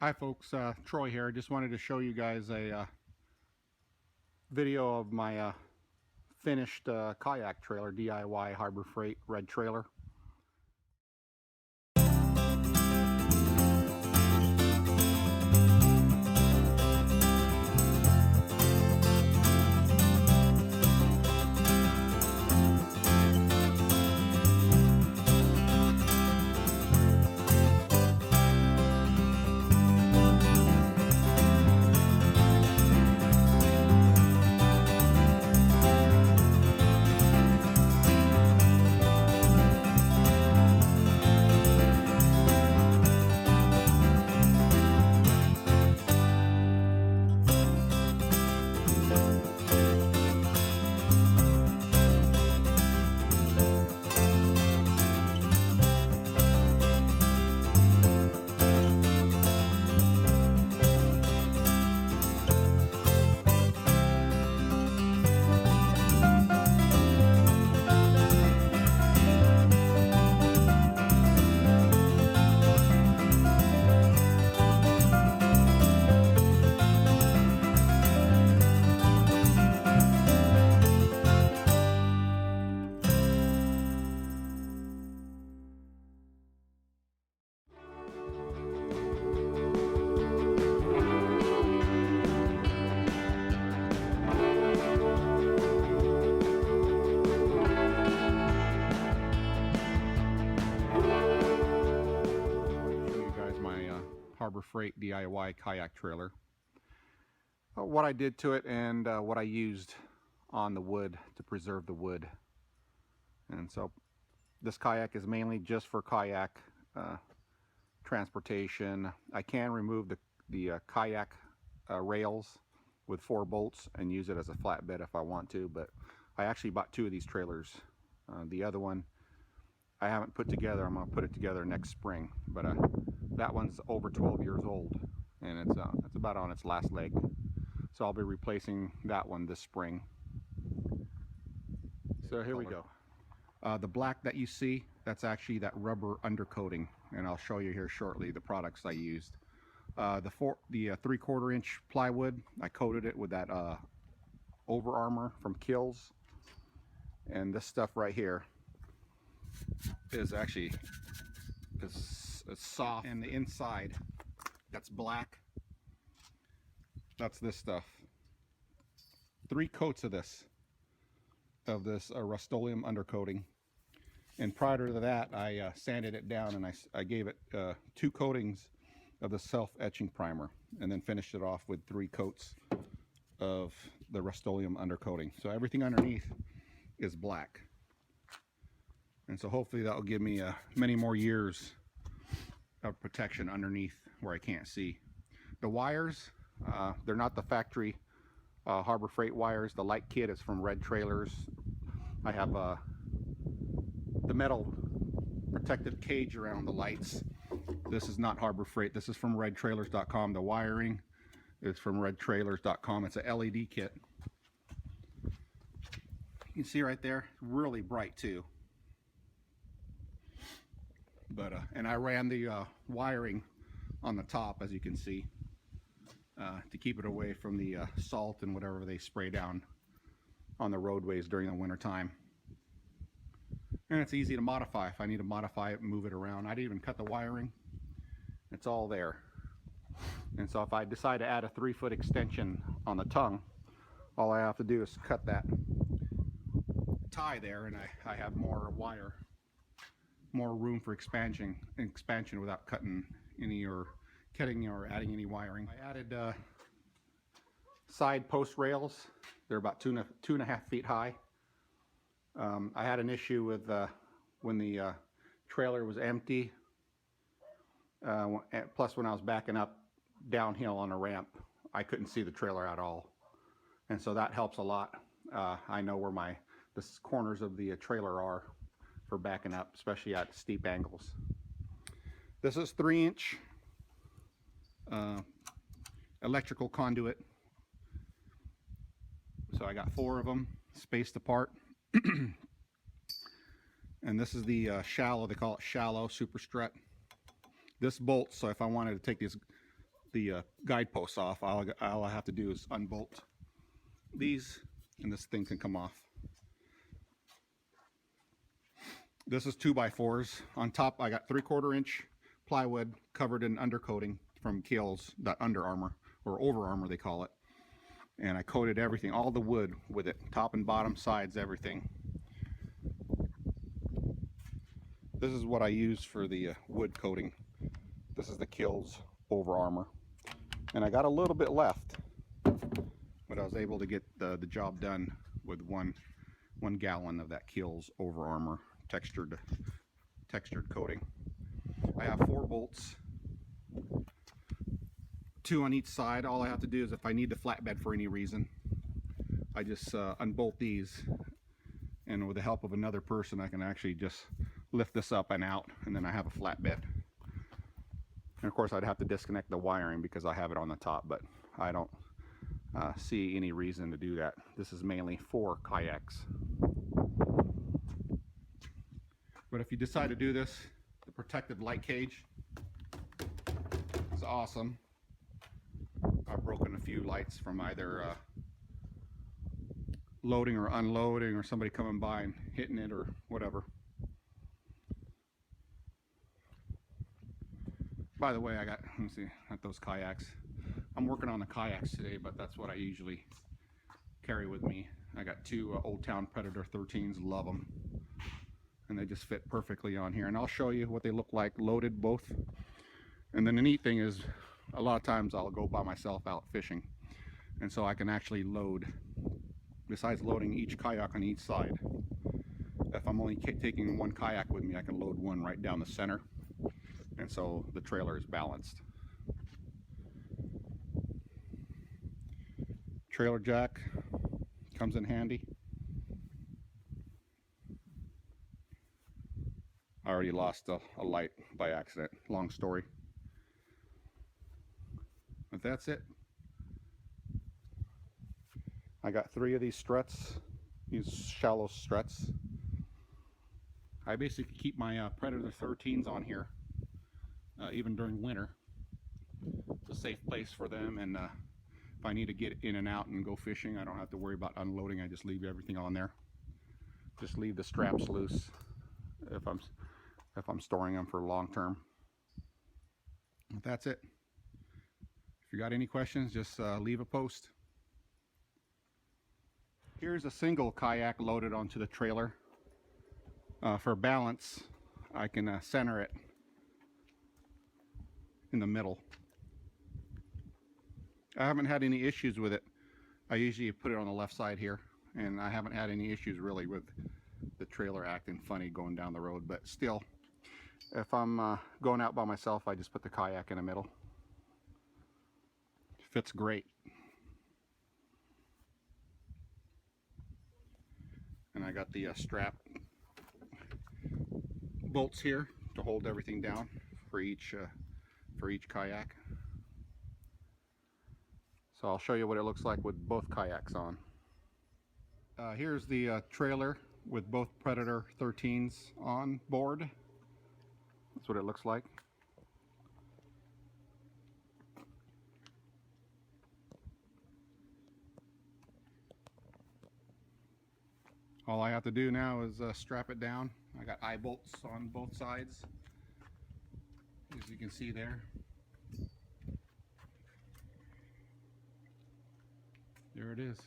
Hi folks, Troy here. Just wanted to show you guys a video of my finished kayak trailer, DIY Harbor Freight red trailer. Harbor Freight DIY kayak trailer. What I did to it and what I used on the wood to preserve the wood. And so this kayak is mainly just for kayak transportation. I can remove the kayak rails with 4 bolts and use it as a flatbed if I want to, but I actually bought 2 of these trailers. The other one I haven't put together. I'm going to put it together next spring, but that one's over 12 years old and it's about on its last leg, so I'll be replacing that one this spring. So here we go. The black that you see, that's actually that rubber undercoating, and I'll show you here shortly the products I used. The 3/4 inch plywood, I coated it with that Over Armor from Kills, and this stuff right here is actually is soft, and the inside that's black, that's this stuff. 3 coats of this Rust-Oleum undercoating, and prior to that I sanded it down and I gave it 2 coatings of the self-etching primer, and then finished it off with 3 coats of the Rust-Oleum undercoating. So everything underneath is black, and so hopefully that will give me many more years of protection underneath where I can't see. The wires, they're not the factory Harbor Freight wires. The light kit is from Red Trailers. I have the metal protective cage around the lights. This is not Harbor Freight. This is from redtrailers.com. The wiring is from redtrailers.com. It's a LED kit. You can see right there, really bright too. But and I ran the wiring on the top, as you can see, to keep it away from the salt and whatever they spray down on the roadways during the winter time. And it's easy to modify. If I need to modify it, move it around. I didn't even cut the wiring. It's all there. And so if I decide to add a 3-foot extension on the tongue, all I have to do is cut that tie there, and I have more wire, more room for expansion without cutting any or cutting or adding any wiring. I added side post rails. They're about 2.5 feet high. I had an issue with when the trailer was empty, plus when I was backing up downhill on a ramp, I couldn't see the trailer at all, and so that helps a lot. I know where the corners of the trailer are for backing up, especially at steep angles. This is 3-inch electrical conduit. So I got 4 of them spaced apart. And this is the shallow, they call it shallow super strut. This bolts, so if I wanted to take the guideposts off, all I have to do is unbolt these, and this thing can come off. This is 2x4s. On top, I got 3/4 inch plywood covered in undercoating from Kayaks, that Under Armour, or Over Armour they call it. And I coated everything, all the wood with it, top and bottom, sides, everything. This is what I use for the wood coating. This is the Kayaks Over Armour. And I got a little bit left, but I was able to get the job done with one gallon of that Kayaks Over Armour textured coating. I have 4 bolts, 2 on each side. All I have to do is, if I need the flatbed for any reason, I just unbolt these, and with the help of another person I can actually just lift this up and out, and then I have a flatbed. And of course I'd have to disconnect the wiring because I have it on the top, but I don't see any reason to do that. This is mainly for kayaks. But if you decide to do this, the protective light cage is awesome. I've broken a few lights from either loading or unloading, or somebody coming by and hitting it or whatever. By the way, I got, let me see, at those kayaks. I'm working on the kayaks today, but that's what I usually carry with me. I got 2 Old Town Predator 13s, love them. And they just fit perfectly on here. And I'll show you what they look like loaded, both. And then the neat thing is, a lot of times I'll go by myself out fishing. And so I can actually load, besides loading each kayak on each side. If I'm only taking 1 kayak with me, I can load 1 right down the center. And so the trailer is balanced. Trailer jack comes in handy. I already lost a light by accident. Long story. But that's it. I got 3 of these struts, these shallow struts. I basically keep my Predator 13s on here, even during winter. It's a safe place for them, and if I need to get in and out and go fishing, I don't have to worry about unloading. I just leave everything on there. Just leave the straps loose if I'm storing them for long term. But that's it. If you got any questions, just leave a post. Here's a single kayak loaded onto the trailer. For balance, I can center it in the middle. I haven't had any issues with it. I usually put it on the left side here, and I haven't had any issues really with the trailer acting funny going down the road. But still, if I'm going out by myself, I just put the kayak in the middle. Fits great. And I got the strap bolts here to hold everything down for each kayak. So I'll show you what it looks like with both kayaks on. Here's the trailer with both Predator 13s on board. That's what it looks like. All I have to do now is strap it down. I got eye bolts on both sides, as you can see there. There it is.